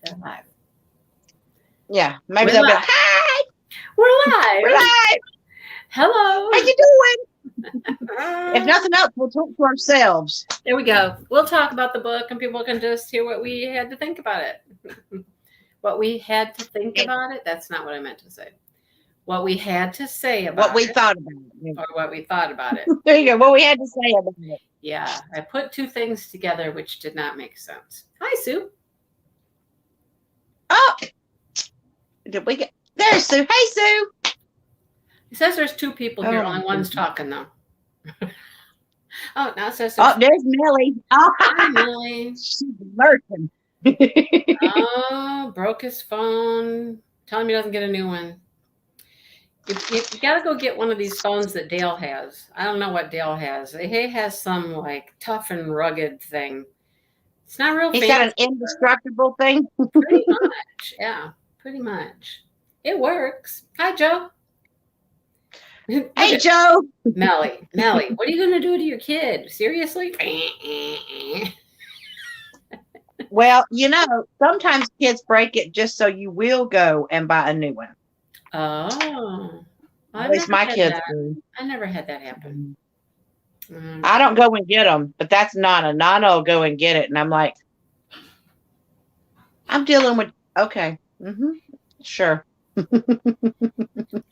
they're live. Yeah, maybe We're they'll be live. like, "Hi, We're live. we're live. Hello. How you doing?" If nothing else, we'll talk to ourselves. There we go. We'll talk about the book, and people can just hear what we had to think about it. What we had to think about it. That's not what I meant to say. What we had to say about What we it, thought about it. or what we thought about it. There you go. What we had to say about it. Yeah, I put two things together which did not make sense. Hi, Sue. Oh, did we get there's Sue? Hey, Sue. It says there's two people here. Oh, Only one's talking though. Oh, now it says Oh, there's. there's Millie. Oh, Hi, Millie. she's lurking. Oh, broke his phone. Tell him he doesn't get a new one. You got to go get one of these phones that Dale has. I don't know what Dale has. He has some like tough and rugged thing. It's not real He's fancy. got an indestructible thing. Pretty much. Yeah, pretty much. It works. Hi, Joe. Hey, Joe. Melly, what are you going to do to your kid? Seriously? Well, sometimes kids break it just so you will go and buy a new one. Oh. At least my kids do. I never had that happen. I don't go and get them, but that's Nana. Nana will go and get it, and I'm like, I'm dealing with. Okay, sure. You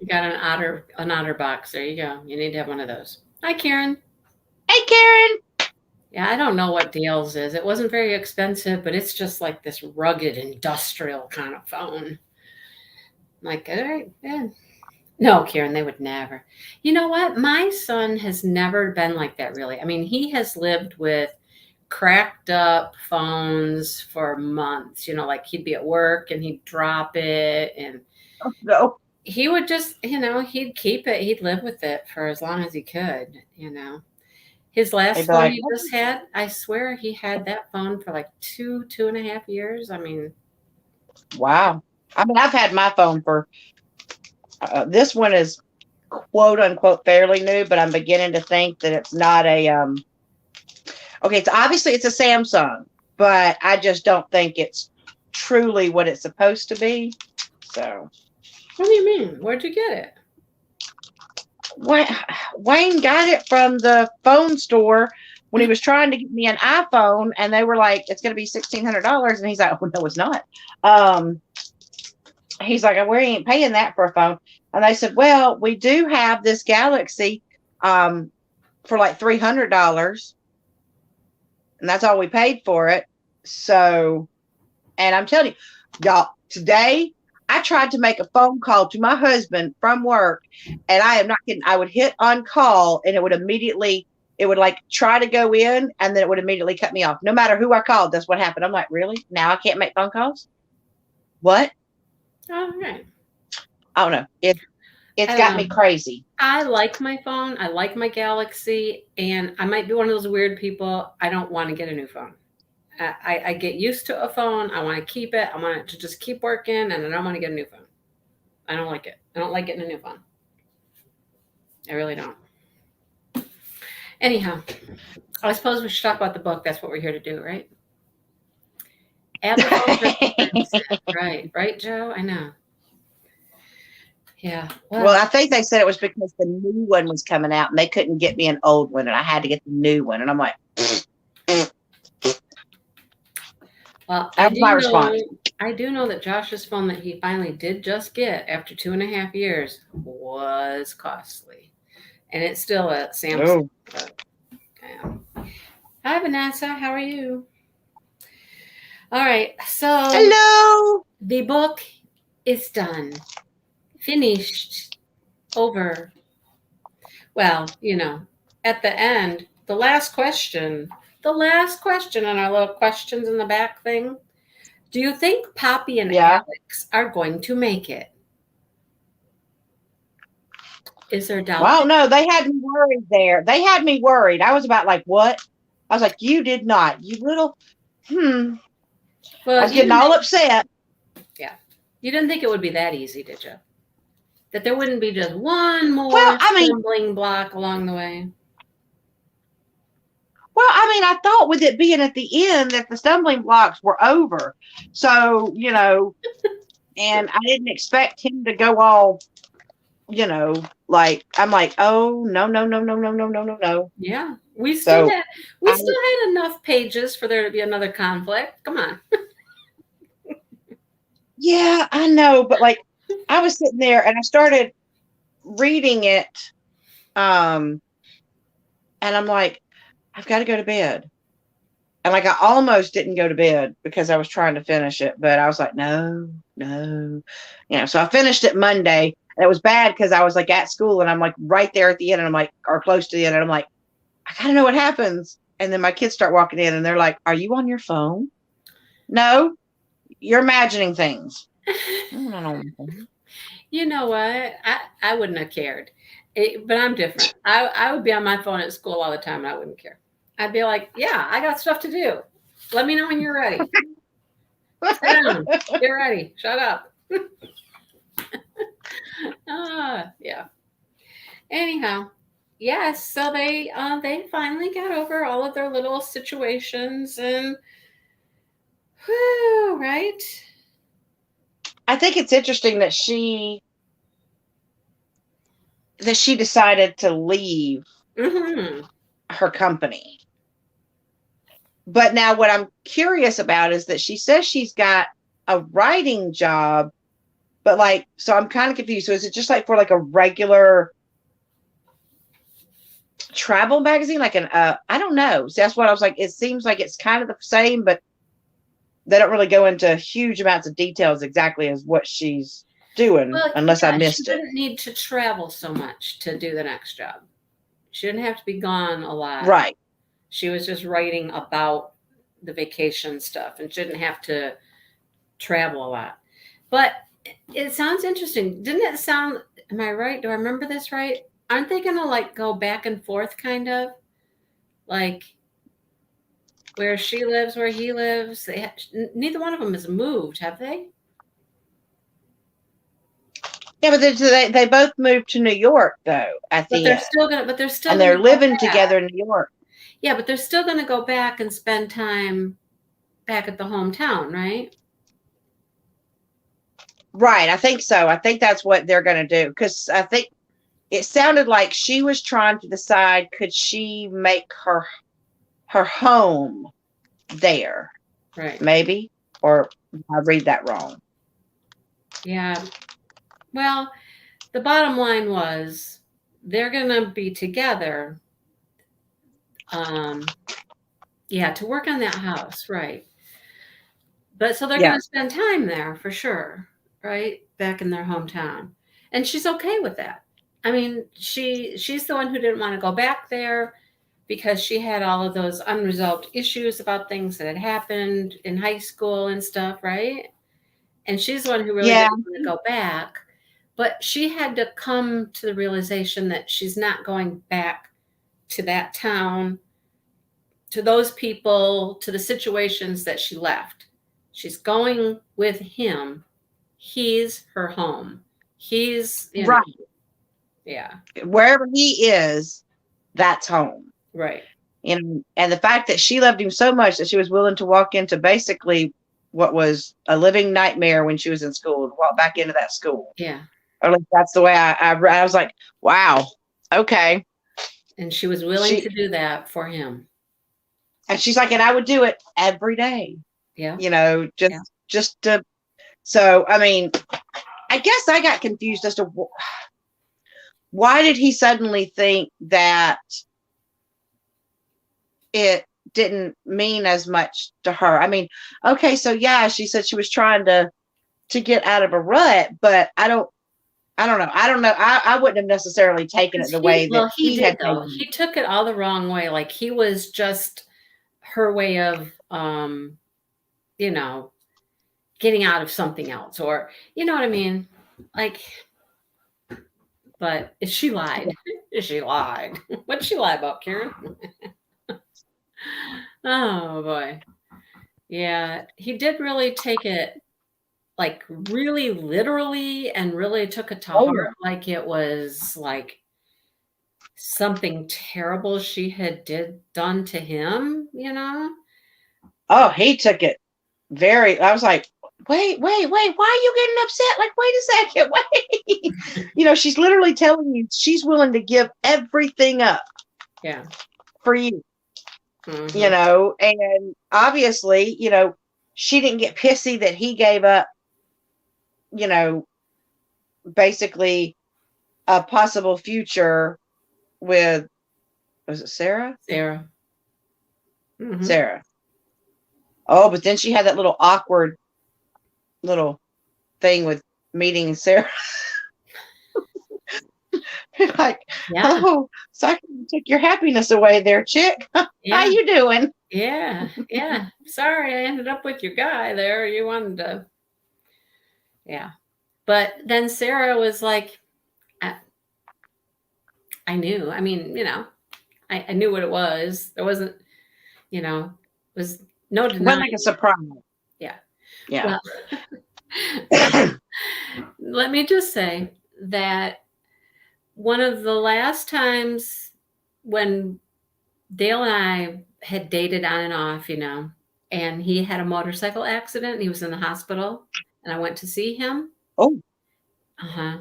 got an otter box. There you go. You need to have one of those. Hi, Karen. Hey, Karen. Yeah, I don't know what Dale's is. It wasn't very expensive, but it's just like this rugged industrial kind of phone. Like, all right, yeah. No, Karen, they would never. You know what? My son has never been like that, really. I mean, he has lived with cracked up phones for months. Like he'd be at work and he'd drop it, and No. he would just, he'd keep it. He'd live with it for as long as he could, His last phone he just had, I swear he had that phone for like 2.5 years. I mean. Wow. I mean, I've had my phone for, this one is quote unquote fairly new, but I'm beginning to think that it's not a, okay, it's obviously it's a Samsung, but I just don't think it's truly what it's supposed to be. So. What do you mean? Where'd you get it? Wayne got it from the phone store when he was trying to get me an iPhone, and they were like, it's going to be $1,600. And he's like, oh, no, it's not. He's like, we ain't paying that for a phone. And they said, well, we do have this Galaxy for like $300. And that's all we paid for it. So, and I'm telling you, y'all, today, I tried to make a phone call to my husband from work, and I am not kidding. I would hit on call, and it would like try to go in, and then it would immediately cut me off. No matter who I called, that's what happened. I'm like, really? Now I can't make phone calls? What? Oh, right. I don't know. It's got me crazy. I like my phone. I like my Galaxy, and I might be one of those weird people. I don't want to get a new phone. I get used to a phone. I want to keep it. I want it to just keep working, and I don't want to get a new phone. I don't like it. I don't like getting a new phone. I really don't. Anyhow, I suppose we should talk about the book. That's what we're here to do, right? Right, Joe? I know. Yeah. Well, I think they said it was because the new one was coming out, and they couldn't get me an old one, and I had to get the new one. And I'm like, well, that was my response. I do know that Josh's phone that he finally did just get after 2.5 years was costly. And it's still a Samsung. Oh. Hi, Vanessa. How are you? All right. So, hello. The book is done. Finished. Over. Well, at the end, the last question on our little questions in the back thing. Do you think Poppy and Alex are going to make it? Is there doubt? Well, no, they had me worried there. They had me worried. I was about like, what? I was like, you did not. You little, Well, I was getting all upset. Yeah. You didn't think it would be that easy, did you? That there wouldn't be just one more stumbling block along the way? Well, I mean, I thought with it being at the end that the stumbling blocks were over. So, and I didn't expect him to go all, like, I'm like, oh, no, no, no, no, no, no, no, no, no. Yeah, we still So, had we I, still had enough pages for there to be another conflict. Come on. yeah, I know. But like, I was sitting there and I started reading it. Um, and I'm like, I've got to go to bed. And like, I almost didn't go to bed because I was trying to finish it, but I was like, no, no, so I finished it Monday, and it was bad because I was like at school and I'm like right there at the end, and I'm like, or close to the end, and I'm like, I gotta know what happens. And then my kids start walking in and they're like, are you on your phone? No, you're imagining things. I'm not on my phone. You know what? I wouldn't have cared. But I'm different. I would be on my phone at school all the time and I wouldn't care. I'd be like, yeah, I got stuff to do. Let me know when you're ready. Sit down. Get ready. Shut up. Yeah. Anyhow, yes. So they finally got over all of their little situations and whew, right? I think it's interesting that she decided to leave Mm-hmm. her company. But now what I'm curious about is that she says she's got a writing job, but like, so I'm kind of confused. So is it just like for like a regular travel magazine, like I don't know. So that's what I was like. It seems like it's kind of the same, but they don't really go into huge amounts of details exactly as what she's doing, Well, unless I yeah, she missed it. didn't need to travel so much to do the next job. She didn't have to be gone a lot. Right. She was just writing about the vacation stuff and shouldn't have to travel a lot. But it sounds interesting. Didn't it sound, am I right? Do I remember this right? Aren't they going to like go back and forth kind of? Like where she lives, where he lives? Neither one of them has moved, have they? Yeah, but they both moved to New York though at But the they're end, still going to, but they're still and going to they're go living back. together in New York. Yeah, but they're still going to go back and spend time back at the hometown, right? Right. I think so. I think that's what they're going to do because I think it sounded like she was trying to decide could she make her home there, Right. maybe, or I read that wrong. Yeah. Well, the bottom line was they're going to be together. Um, yeah, to work on that house, right? But so they're going Yeah. to spend time there for sure, right? Back in their hometown, and she's okay with that. I mean, she's the one who didn't want to go back there because she had all of those unresolved issues about things that had happened in high school and stuff, right? And she's the one who really Yeah. didn't want to go back. But she had to come to the realization that she's not going back to that town, to those people, to the situations that she left. She's going with him. He's her home. He's, Right. yeah, Wherever he is, that's home. right. And the fact that she loved him so much that she was willing to walk into basically what was a living nightmare when she was in school, to walk back into that school. Yeah. Or at least that's the way I was like, wow, okay. And she was willing to She do that for him. and she's like, and I would do it every day, Yeah. Yeah. just to. So I mean, I guess I got confused as to why did he suddenly think that it didn't mean as much to her. I mean, okay, so yeah, she said she was trying to get out of a rut, but I don't know. I don't know. I wouldn't have necessarily taken it Because the way that he he did had though. taken it. He took it all the wrong way. Like he was just her way of, you know, getting out of something else, or you know what I mean? Like, but if she lied, she lied. What'd she lie about, Karen? Oh boy. Yeah, he did really take it like really literally and really took it to Oh heart yeah. like it was like something terrible she had done to him, you know? Oh, he took it very. I was like, wait, wait, wait. Why are you getting upset? Like, wait a second, wait. She's literally telling you she's willing to give everything up Yeah. for you. Hmm. And obviously, she didn't get pissy that he gave up, you know, basically a possible future with, was it Sarah? Sarah. Hmm. Sarah. Oh, but then she had that little awkward little thing with meeting Sarah. Like, Yeah. oh, so I took your happiness away there, chick. How Yeah. you doing? Yeah. Yeah. Sorry, I ended up with your guy there. You wanted to. Yeah. But then Sarah was like, I, I knew. I mean, I knew what it was. There wasn't, was no It wasn't like a denying it. surprise. Yeah. Yeah. Well, let me just say that one of the last times when Dale and I had dated on and off, and he had a motorcycle accident and he was in the hospital and I went to see him. Oh, Uh-huh.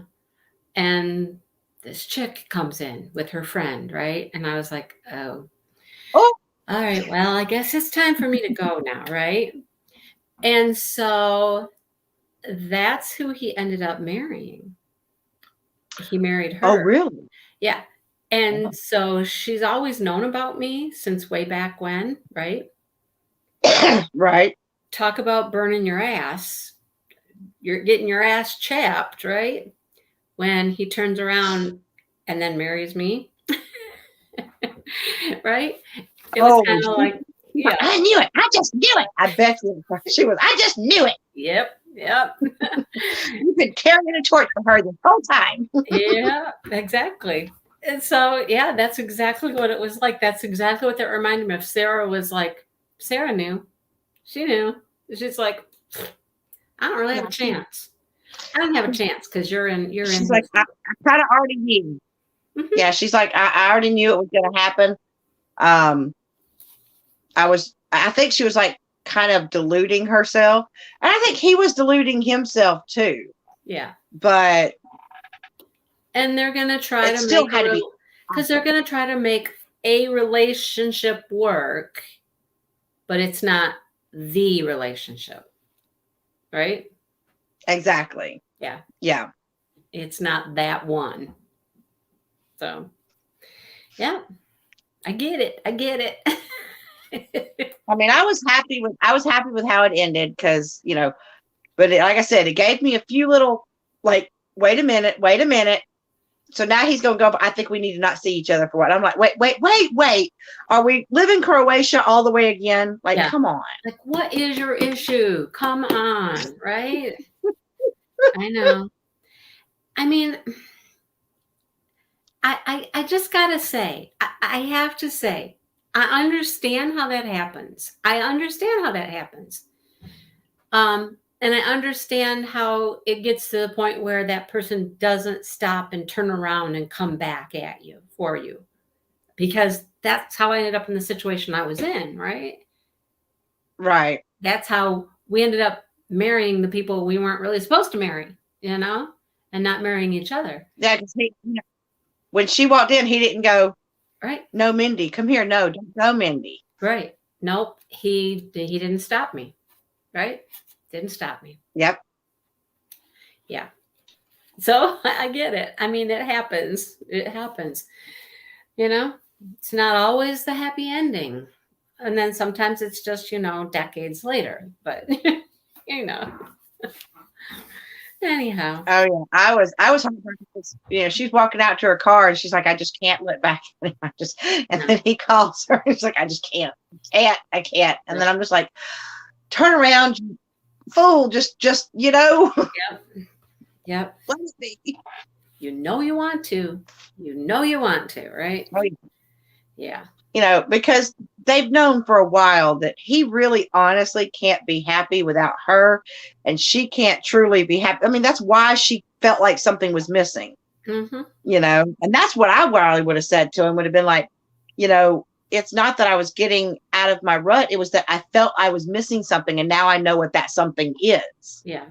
And this chick comes in with her friend, right? And I was like, oh, oh, all right, well, I guess it's time for me to go now, right? And so that's who he ended up marrying. He married oh, her. really? Yeah. And so she's always known about me since way back when, right? Right. Talk about burning your ass. You're getting your ass chapped, right? When he turns around and then marries me. Right? It was Oh, kind of like, yeah, I knew it. I just knew it. I bet you she was. I just knew it. yep, yep. You've been carrying a torch for her this whole time. Yeah, exactly. And so, yeah, that's exactly what it was like. That's exactly what that reminded me of. Sarah was like, Sarah knew. She knew. She's like, I don't really have Yeah, a chance. I don't have a chance because you're in she's like, his. I kind of already knew. Mhm. Yeah, she's like, I already knew it was going to happen. Um, I think she was like kind of deluding herself. And I think he was deluding himself too. Yeah. But And they're going to try it to still make had to be. because they're going to try to make a relationship work, but it's not the relationship, right? Exactly. Yeah. Yeah. It's not that one. So, yeah, I get it. I get it. I mean, I was happy with how it ended because, but like I said, it gave me a few little like, wait a minute, wait a minute. So now he's going to go, I think we need to not see each other for what? I'm like, wait, wait, wait, wait. Are we living Croatia all the way again? Like, Yeah. come on. Like, what is your issue? Come on, right? I know. I mean, I just gotta say, I have to say, I understand how that happens. I understand how that happens. And I understand how it gets to the point where that person doesn't stop and turn around and come back at you for you. Because that's how I ended up in the situation I was in, right? Right. That's how we ended up marrying the people we weren't really supposed to marry, and not marrying each other. Yeah. Because when she walked in, he didn't go, Right. no, Mindy, come here. No, don't go, Mindy. Right. Nope. He didn't stop me. Right. Didn't stop me. Yep. Yeah. So I get it. I mean, it happens. It happens. It's not always the happy ending. And then sometimes it's just, decades later. But, you know, anyhow. Oh yeah. I was heartbroken because, she's walking out to her car and she's like, I just can't look back. And then he calls her. He's like, I just can't. I can't. And then I'm just like, turn around, you fool. Just, Yep. Yep. let me be. You want to. You want to, right? Oh, Yeah. Because they've known for a while that he really honestly can't be happy without her and she can't truly be happy. I mean, that's why she felt like something was missing. Mhm. And that's what I probably would have said to him, would have been like, it's not that I was getting out of my rut. It was that I felt I was missing something. And now I know what that something is. Yeah.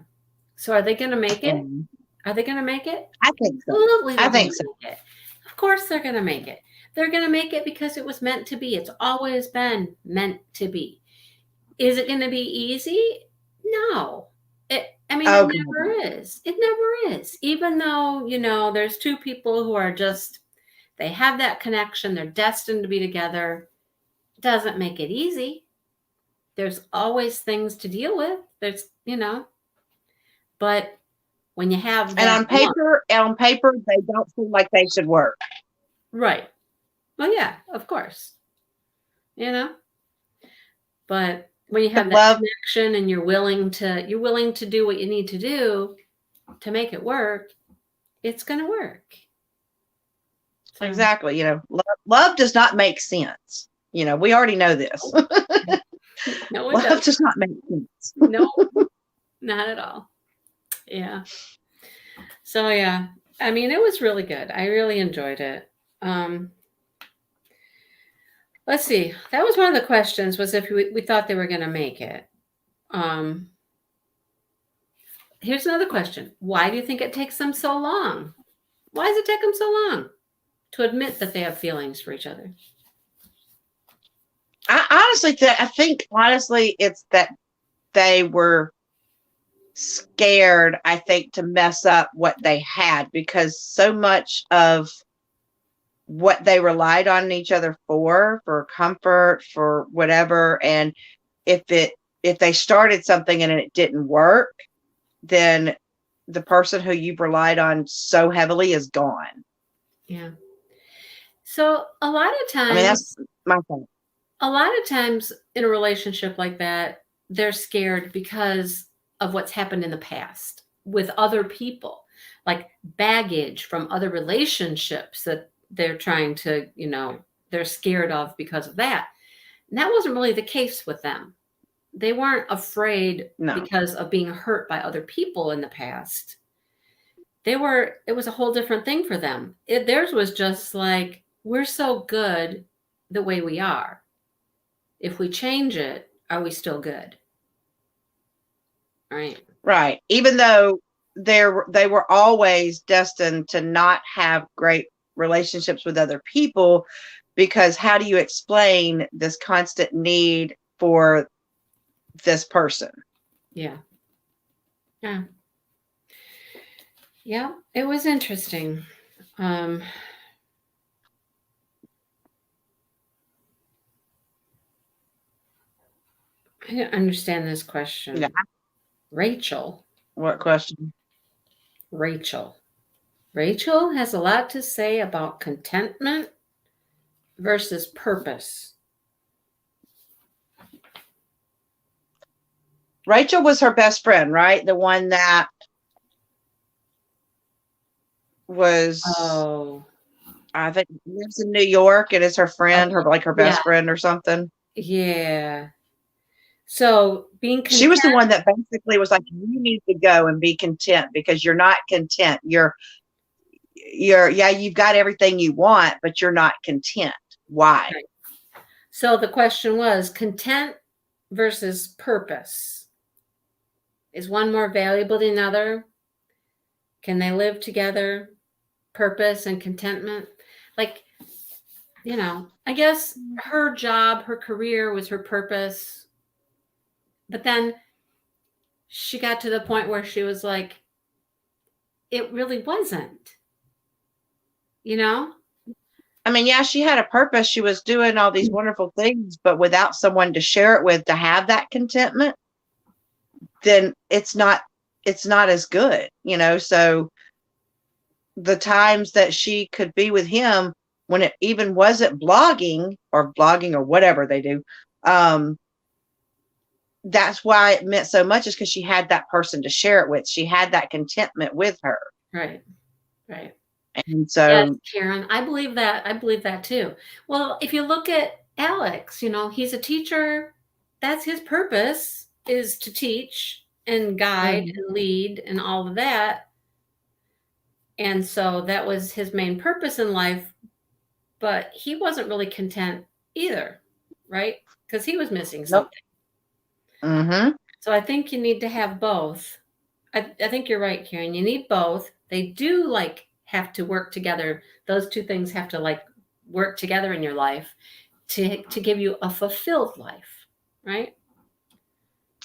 So are they gonna make it? And Are they gonna make it? I think so. Absolutely, I they're gonna think so. make it. Of course they're gonna make it. They're gonna make it because it was meant to be. It's always been meant to be. Is it gonna be easy? No. I mean, it Oh, God, never no. is. It never is. Even though, there's two people who are just they have that connection, they're destined to be together. Doesn't make it easy. There's always things to deal with. But when you have And that one, on paper, they don't seem like they should work. right. Well, yeah, of course. You know, but when you The have that love, connection and you're willing to do what you need to do to make it work, it's going to work. So, exactly. Love does not make sense. We already know this. no, it Love doesn't. does not make sense. No, not at all. Yeah. So, yeah, I mean, it was really good. I really enjoyed it. Um, let's see. That was one of the questions was if we thought they were going to make it. Um, here's another question. Why do you think it takes them so long? Why does it take them so long to admit that they have feelings for each other? I think honestly, it's that they were scared, I think, to mess up what they had, because so much of what they relied on each other for comfort, for whatever, and if they started something and it didn't work, then the person who you've relied on so heavily is gone. Yeah. So I mean, that's my thing. a lot of times in a relationship like that, they're scared because of what's happened in the past with other people, like baggage from other relationships that they're trying to, they're scared of because of that. And that wasn't really the case with them. They weren't afraid No. because of being hurt by other people in the past. It was a whole different thing for them. Theirs was just like, we're so good the way we are. If we change it, are we still good? Right. Right. Even though they were always destined to not have great relationships with other people, because how do you explain this constant need for this person? Yeah. Yeah. Yeah. It was interesting. I didn't understand this Yeah. question. Rachel. What question? Rachel. Rachel has a lot to say about contentment versus purpose. Rachel was her best friend, right? The one that was, Oh, I think, lives in New York and is her friend, okay. her Yeah. best friend or something. Yeah. So being She was the content. one that basically was like, you need to go and be content because you're not content. Yeah, you've got everything you want, but you're not content. Why? Right. So the question was content versus purpose. Is one more valuable than another? Can they live together? Purpose and contentment? Like, I guess her job, her career was her purpose. But then she got to the point where she was like, it really wasn't, you know? I mean, yeah, she had a purpose. She was doing all these wonderful things, but without someone to share it with to have that contentment, then it's not as good, So the times that she could be with him when it even wasn't blogging or whatever they do, that's why it meant so much, is because she had that person to share it with. She had that contentment with her. Right. Right. And Yes, so, Karen, I believe that. I believe that too. Well, if you look at Alex, he's a teacher. That's his purpose is to teach and guide mhm, and lead and all of that. And so that was his main purpose in life, but he wasn't really content either, right? Because he was missing Nope. something. Mm-hmm. So I think you need to have both. I think you're right, Karen. You need both. They do like have to work together. Those two things have to like work together in your life to give you a fulfilled life, right?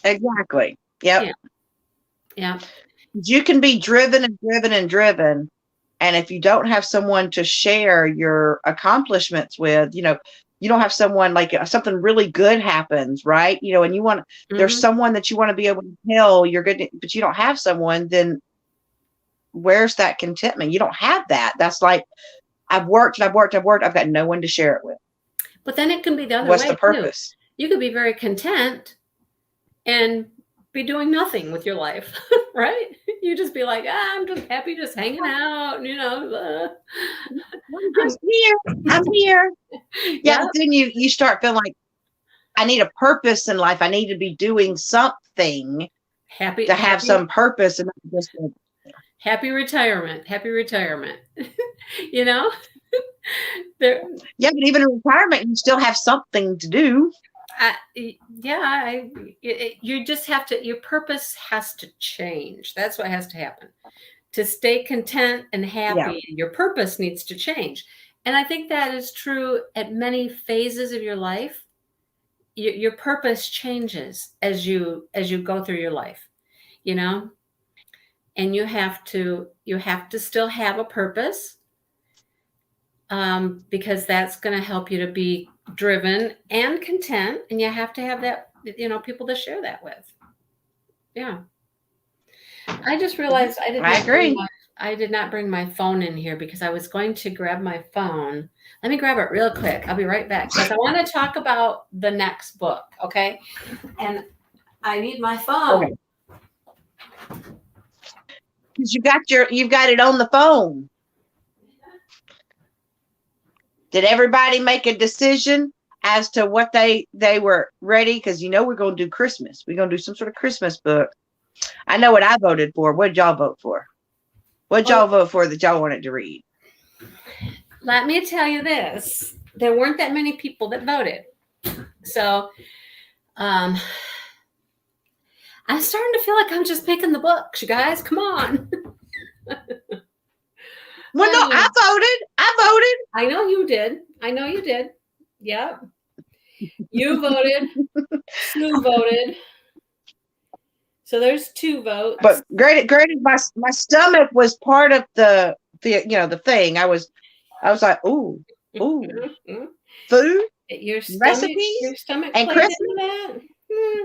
Exactly. Yep. Yeah, yeah. You can be driven and driven and driven. And if you don't have someone to share your accomplishments with, you don't have someone like something really good happens, right? And there's Hmm. someone that you want to be able to tell you're good, but you don't have someone, then where's that contentment? You don't have that. That's like, I've worked and I've worked, I've worked. I've got no one to share it with. But then it can be the other What's the way too. purpose? You could be very content and be doing nothing with your life, right? You just be like, I'm just happy, just hanging out, I'm I'm, just here. I'm here. Yeah, yeah, but then you start feeling like I need a purpose in life. I need to be doing something happy, to have happy, some purpose and not just like, happy retirement, happy retirement. you know, there, yeah, but even in retirement, you still have something to do. yeah, you just have to, your purpose has to change. That's what has to happen. To stay content and Yeah. happy, your purpose needs to change. And I think that is true at many phases of your life. Your purpose changes as you go through your life, you know, and you have to still have a purpose, because that's going to help you to be driven and content, and you have to have that, people to share that with. Yeah. I just realized I agree. I did not bring my phone in here because I was going to grab my phone. Let me grab it real quick. I'll be right back because I want to talk about the next book, okay? And I need my phone. Okay. Because you've got it on the phone. Did everybody make a decision as to what they were ready? Because we're going to do Christmas. We're going to do some sort of Christmas book. I know what I voted for. What did y'all vote for? What did Well, y'all vote for that y'all wanted to read? let me tell you this. There weren't that many people that voted. So, um, I'm starting to feel like I'm just picking the books, you guys. Come on. Well, no, I voted. I I know you did. I know you did. Yep. You voted. Sue voted. So there's two votes. But granted, my stomach was part of the thing. I was like, ooh, food, Your stomach, recipes, your stomach and played Christmas. into that. Hmm.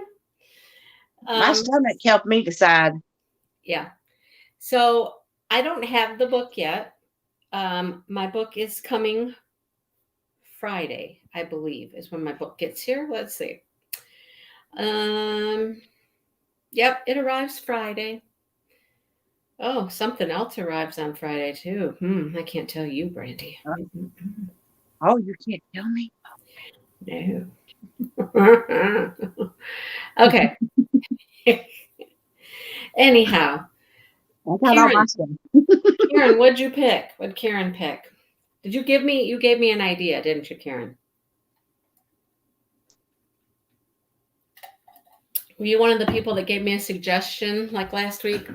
My Um, stomach helped me decide. yeah. So I don't have the book yet. My book is coming Friday, I believe, is when my book gets here. Let's see. Um, yep, it arrives Friday. Oh, something else arrives on Friday too. I can't tell you, Brandy. Oh, you can't tell me. No. Okay. Anyhow, I got all my Karen, stuff. Karen, what'd you pick? What'd Karen pick? You gave me an idea, didn't you, Karen? Were you one of the people that gave me a suggestion like last week?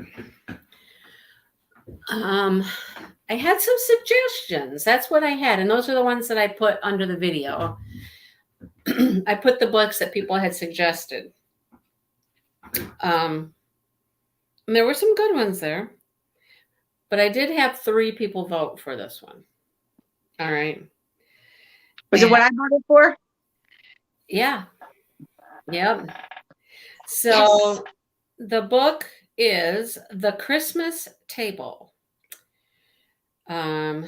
Um, I had some suggestions. That's what I had, and those are the ones that I put under the video. I put the books that people had suggested. Um, and there were some good ones there, but I did have 3 people vote for this one. All right. Was it And what I voted for? yeah, yep. Yes. So the book is The Christmas Table. Um,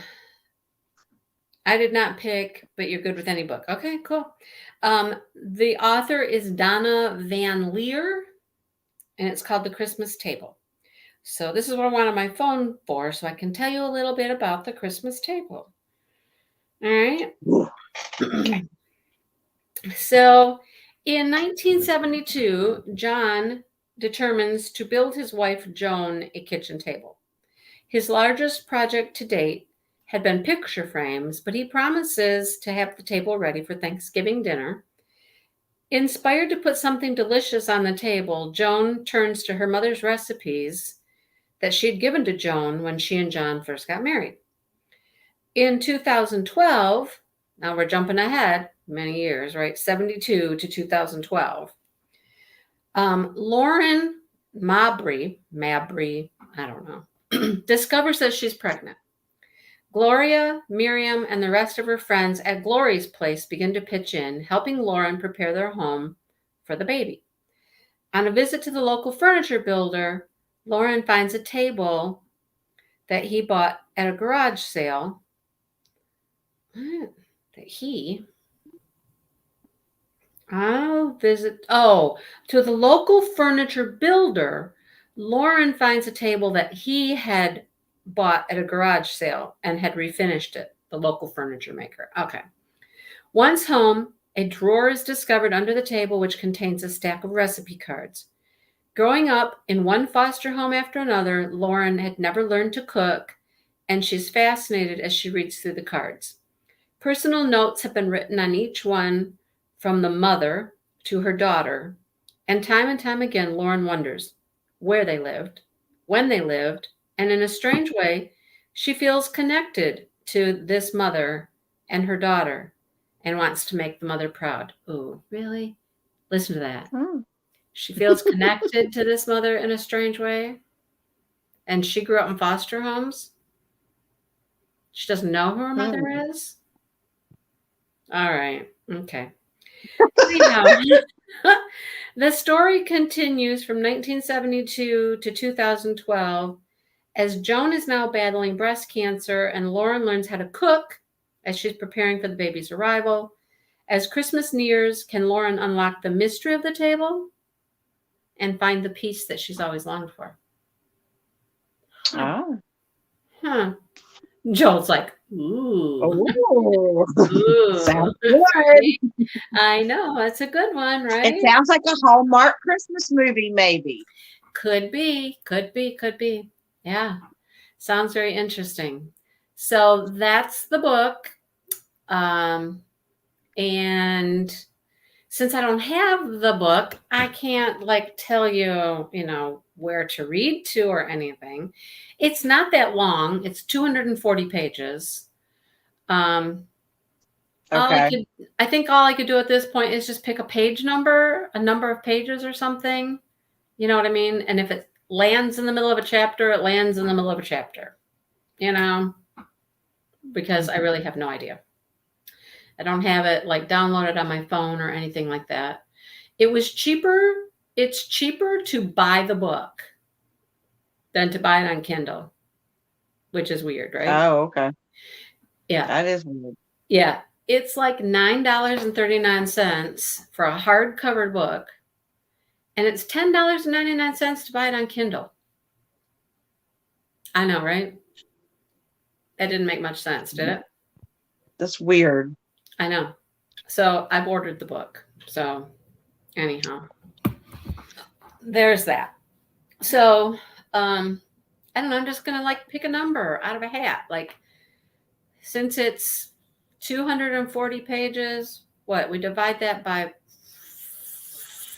I did not pick, but you're good with any book. Okay, cool. The author is Donna Van Leer, and it's called The Christmas Table. So this is what I wanted my phone for, so I can tell you a little bit about the Christmas table. All right. Ooh, okay. So in 1972, John determines to build his wife Joan a kitchen table. His largest project to date had been picture frames, but he promises to have the table ready for Thanksgiving dinner. Inspired to put something delicious on the table, Joan turns to her mother's recipes that she had given to Joan when she and John first got married. In 2012, now we're jumping ahead many years, right? 72 to 2012. Lauren Mabry, I don't know, discovers that she's pregnant. Gloria, Miriam, and the rest of her friends at Glory's place begin to pitch in, helping Lauren prepare their home for the baby. On a visit to the local furniture builder, Lauren finds a table that he bought at a garage sale. To the local furniture builder, Lauren finds a table that he had bought at a garage sale and had refinished it, the local furniture maker. Okay. Once home, a drawer is discovered under the table which contains a stack of recipe cards. Growing up in one foster home after another, Lauren had never learned to cook, and she's fascinated as she reads through the cards. Personal notes have been written on each one from the mother to her daughter, and time again, Lauren wonders where they lived, when they lived, and in a strange way, she feels connected to this mother and her daughter and wants to make the mother proud. Ooh, really? Listen to that. She feels connected to this mother in a strange way, and she grew up in foster homes. She doesn't know who her mother is. All right. Okay. Anyhow, the story continues from 1972 to 2012 as Joan is now battling breast cancer and Lauren learns how to cook as she's preparing for the baby's arrival. As Christmas nears, can Lauren unlock the mystery of the table and find the peace that she's always longed for? Huh. Joel's like, ooh. Ooh. Sounds good. I know. That's a good one, right? It sounds like a Hallmark Christmas movie, maybe. Could be. Yeah. Sounds very interesting. So that's the book. And since I don't have the book, I can't tell you, where to read to or anything. It's not that long. It's 240 pages. Okay. I think all I could do at this point is just pick a page number, a number of pages or something. You know what I mean? And if it lands in the middle of a chapter, it lands in the middle of a chapter, because I really have no idea. I don't have it downloaded on my phone or anything like that. It's cheaper to buy the book than to buy it on Kindle, which is weird, right? Oh, okay. Yeah. That is weird. Yeah. It's like $9.39 for a hardcover book, and it's $10.99 to buy it on Kindle. I know, right? That didn't make much sense, did it? That's weird. I know. So I've ordered the book. So anyhow, there's that. So I don't know. I'm just gonna pick a number out of a hat. Since it's 240 pages, we divide that by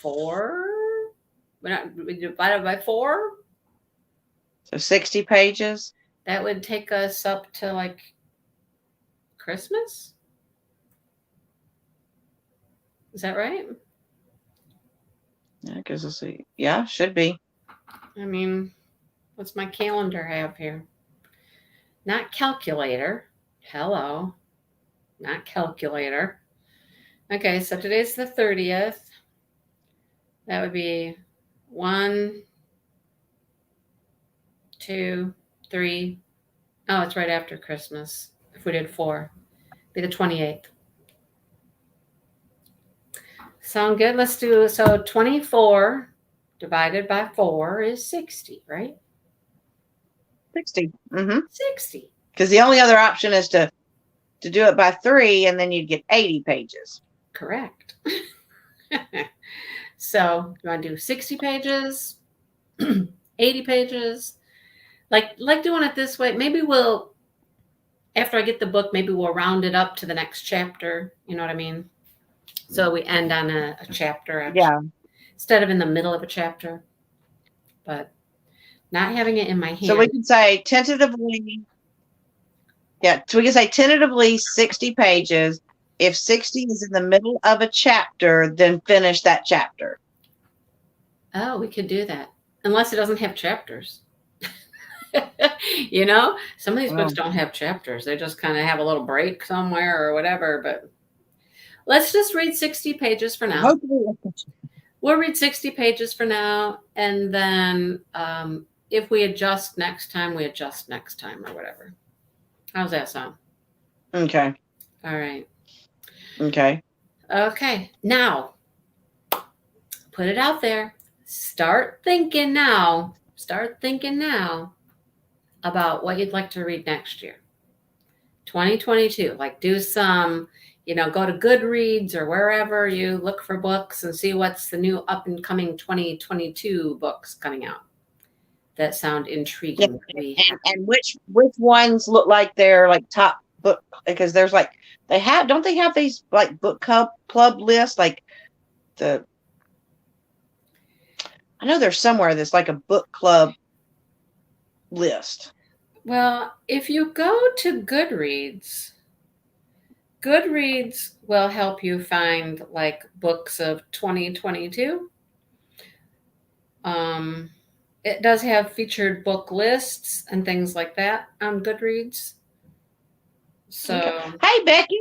4? We divide it by 4? So 60 pages? That would take us up to Christmas? Is that right? Yeah, because let's see. Yeah, should be. I mean, what's my calendar have here? Not calculator. Hello. Not calculator. Okay, so today's the 30th. That would be 1, 2, 3. Oh, it's right after Christmas. If we did 4, it'd be the 28th. Sound good? Let's do, 24 divided by 4 is 60, right? 60. Mm-hmm. 60. Because the only other option is to do it by 3, and then you'd get 80 pages. Correct. So you want to do 60 pages, 80 pages? like doing it this way. Maybe we'll, after I get the book, maybe we'll round it up to the next chapter. You know what I mean? So we end on a chapter actually, Yeah. instead of in the middle of a chapter. But not having it in my So we hand. can say tentatively, yeah, so we can say tentatively 60 pages. If 60 is in the middle of a chapter, then finish that chapter. Oh, we could do that. Unless it doesn't have chapters. You know, some of these books Oh. don't have chapters. They just kind of have a little break somewhere or whatever. But let's just read 60 pages for now. Hopefully, We'll read 60 pages for now. And then if we adjust next time, we adjust next time or whatever. How's that sound? okay. All right. Okay. Okay. Now, put it out there. Start thinking now. Start thinking now about what you'd like to read next year. 2022. Like do some, go to Goodreads or wherever you look for books and see what's the new up and coming 2022 books coming out that sound Yeah. intriguing. And which ones look like they're like top book, because there's like don't they have these like book club lists, like the I know there's somewhere that's like a book club list. Well, if you go to Goodreads will help you find like books of 2022. It does have featured book lists and things like that on Goodreads. So, Okay. Hey, Becky,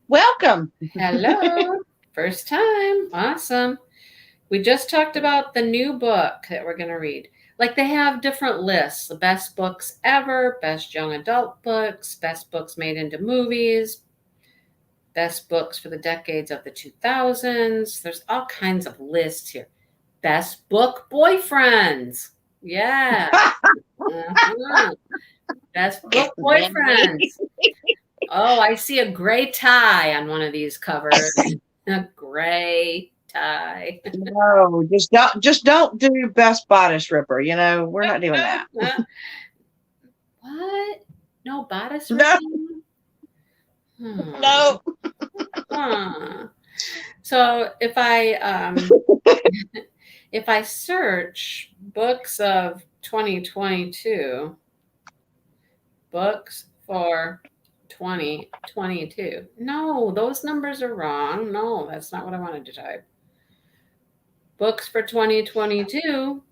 welcome. hello, first time, awesome. We just talked about the new book that we're going to read. Like they have different lists: the best books ever, best young adult books, best books made into movies, best books for the decades of the 2000s. There's all kinds of lists here. Best book boyfriends. Yeah. Uh-huh. Best book boyfriends. Oh, I see a gray tie on one of these covers. A gray tie. No, just don't do best bodice ripper. We're not doing that. What? No bodice No, ripping? no. Huh. So if I search books of 2022, books for 2022. No, those numbers are wrong. No, that's not what I wanted to type. Books for 2022.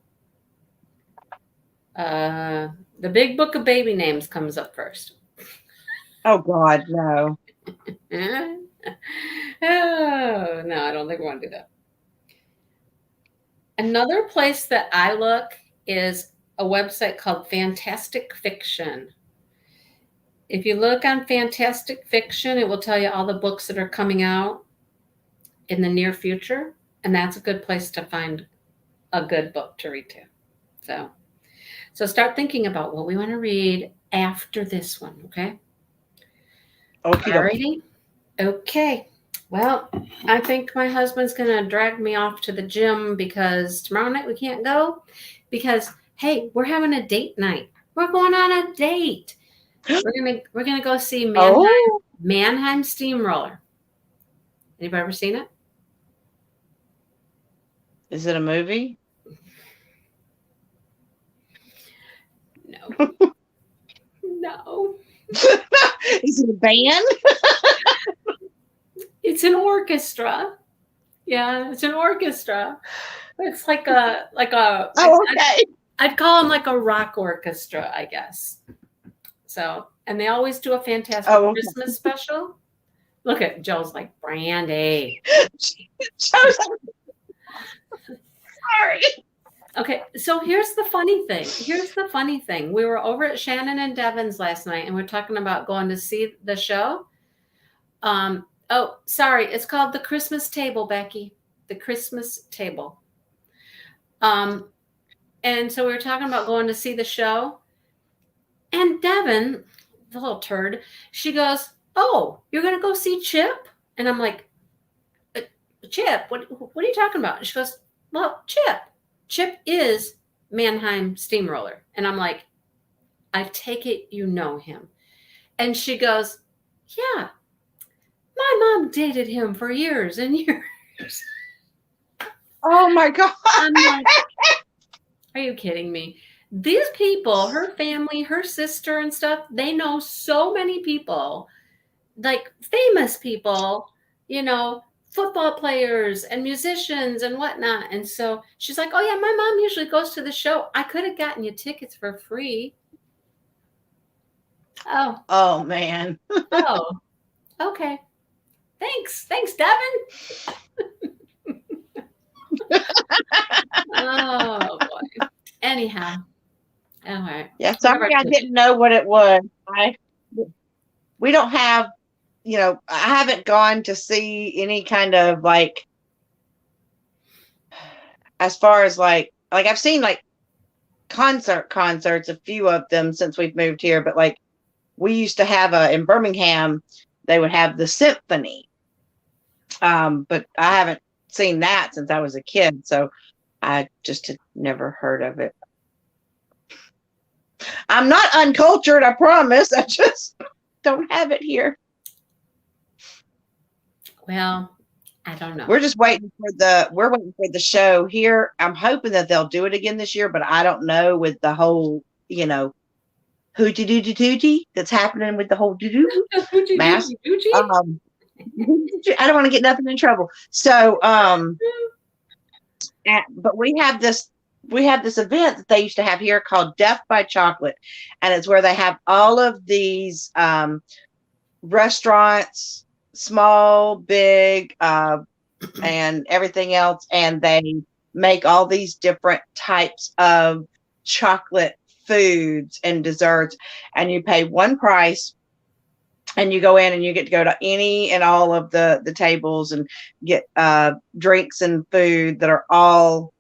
The big book of baby names comes up first. Oh God, no. Oh, no, I don't think we want to do that. Another place that I look is a website called Fantastic Fiction. If you look on Fantastic Fiction, it will tell you all the books that are coming out in the near future. And that's a good place to find a good book to read to. So start thinking about what we want to read after this one, okay? Okay. Alrighty? Okay. Well, I think my husband's going to drag me off to the gym because tomorrow night we can't go because, hey, we're having a date night. We're going on a date. We're gonna go see Mannheim Steamroller. Anybody ever seen it? Is it a movie? No. No. Is it a band? It's an orchestra. Yeah, it's an orchestra. It's like a Oh, okay. I'd call them like a rock orchestra, I guess. So, and they always do a fantastic Christmas special. Look at Joe's like Brandy. Sorry. Okay, so here's the funny thing. We were over at Shannon and Devin's last night, and we're talking about going to see the show. Oh, sorry, it's called The Christmas Table, Becky. The Christmas Table. And so we were talking about going to see the show, and Devin, the little turd, she goes, "Oh, you're gonna go see Chip?" And I'm like, "Chip? What are you talking about?" And she goes, "Well, Chip is Mannheim Steamroller." And I'm like, I take it you know him. And she goes, yeah, my mom dated him for years and years. Oh my God. I'm like, are you kidding me? These people, her family, her sister and stuff, they know so many people, like famous people, you know, football players and musicians and whatnot. And so she's like, oh, yeah, my mom usually goes to the show. I could have gotten you tickets for free. Oh, Oh man. oh, okay. Thanks. Thanks, Devin. Oh, boy. Anyhow, all right. Yeah, We have sorry our I didn't know what it was. We don't have, I haven't gone to see any kind of like, as far as like I've seen like concerts, a few of them since we've moved here, but like we used to have in Birmingham, they would have the symphony. But I haven't seen that since I was a kid, so I just had never heard of it. I'm not uncultured, I promise. I just don't have it here. Well, I don't know. We're waiting for the show here. I'm hoping that they'll do it again this year, but I don't know with the whole, hooty dooty tooty that's happening with the whole doo doo mask. I don't want to get nothing in trouble. So, but we have this event that they used to have here called Death by Chocolate, and it's where they have all of these restaurants, small, big, and everything else, and they make all these different types of chocolate foods and desserts, and you pay one price. And you go in and you get to go to any and all of the tables and get drinks and food that are all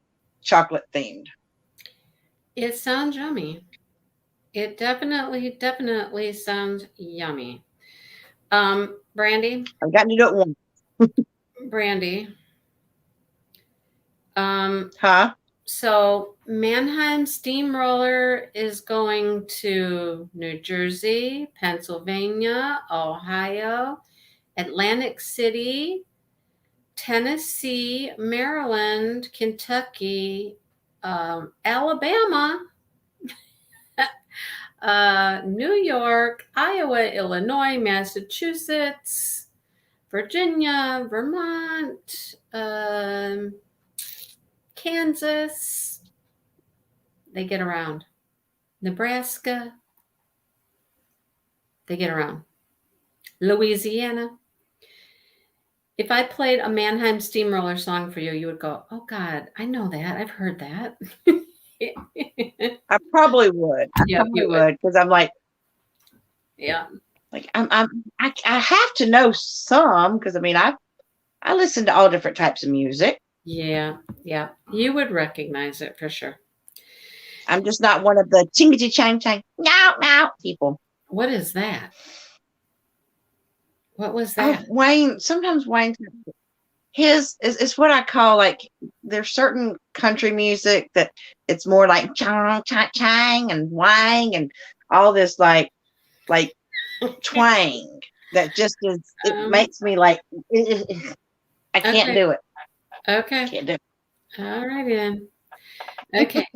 chocolate themed. It sounds yummy. It definitely sounds yummy. Brandy, I've gotten to do it once. Brandy. Huh? So Mannheim Steamroller is going to New Jersey, Pennsylvania, Ohio, Atlantic City, Tennessee, Maryland, Kentucky, Alabama, New York, Iowa, Illinois, Massachusetts, Virginia, Vermont, Kansas. They get around. Nebraska. They get around. Louisiana. If I played a Mannheim Steamroller song for you, you would go, "Oh God, I know that. I've heard that." I probably would. Yeah, you would. Because I'm like, Yeah. like I have to know some because I mean I listen to all different types of music. Yeah. Yeah. You would recognize it for sure. I'm just not one of the chingity chang chang meow people. What is that? What was that? Wayne. Sometimes Wayne. His is what I call like there's certain country music that it's more like chang chang chang and wang and all this like twang that just is it makes me like I can't do it. Okay. Can't do it. All right then. Okay.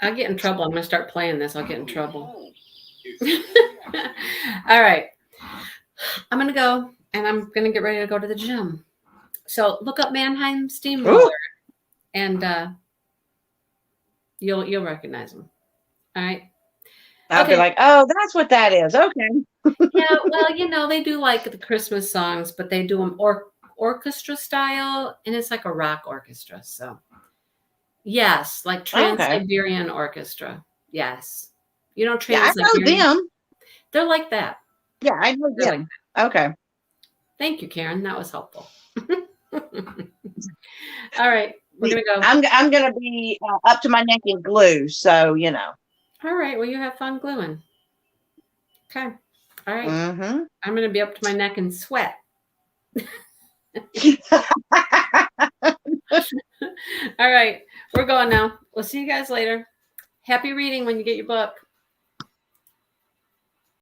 I'll get in trouble. I'm gonna start playing this. I'll get in trouble. All right. I'm gonna go and I'm gonna get ready to go to the gym. So look up Mannheim Steamroller and you'll recognize them. All right. I'll be like, oh, that's what that is. Okay. Yeah, well, they do like the Christmas songs, but they do them orchestra style, and it's like a rock orchestra. So, yes, like Trans-Siberian Orchestra. Yes, Trans-Siberian. Yeah, I know them. They're like that. Yeah, I know them. Like okay. Thank you, Karen. That was helpful. All right, we're gonna go. I'm gonna be up to my neck in glue, so All right. Well, you have fun gluing. Okay. All right. Mm-hmm. I'm gonna be up to my neck in sweat. All right, we're going now. We'll see you guys later. Happy reading when you get your book.